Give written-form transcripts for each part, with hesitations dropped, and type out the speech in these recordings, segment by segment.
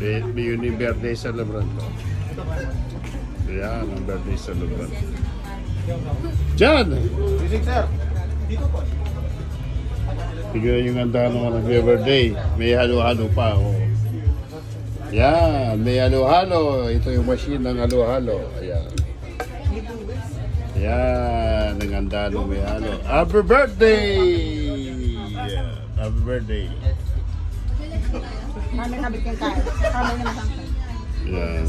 Yun yung birthday celebrant ko. Yan, ang birthday celebrant. Diyan! Music, sir. Tignan yung handa ng nag-birthday. May halo-halo pa. Oh. Yan, may halo-halo. Ito yung machine ng halo-halo. Ayan. Yan, ang handa ng may halo. Happy birthday! Yeah, happy birthday. Kami nabit yung kain. Kami naman ang Yan.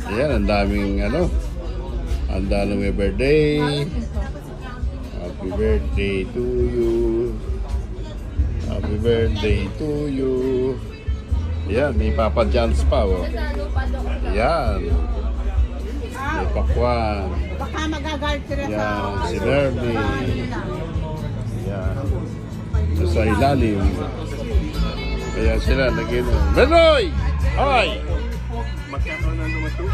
Ayan, ang daming ano. Handa ng may birthday. Happy birthday to you. Happy birthday to you. Yan, may Papa John's pa. Oh. Yan. May pakwan. Baka magagalit sila sa... Yan, si Nerdy. Yan. Ito sa ilalim. Kaya sila nag-inom. Benoy! Hoy! Magkano na lumato?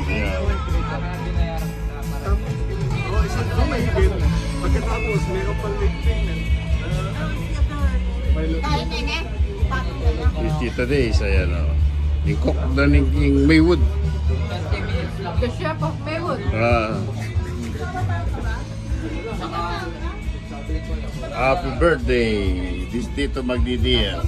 Yan. Isang kamay din. Pagkatapos, meron pang ligping. Kahit nenge, patong na lang. Yung Tita Days, ayan o. Yung cook na yung Maywood. The chef of Maywood. Happy birthday! This Tito Magdidian.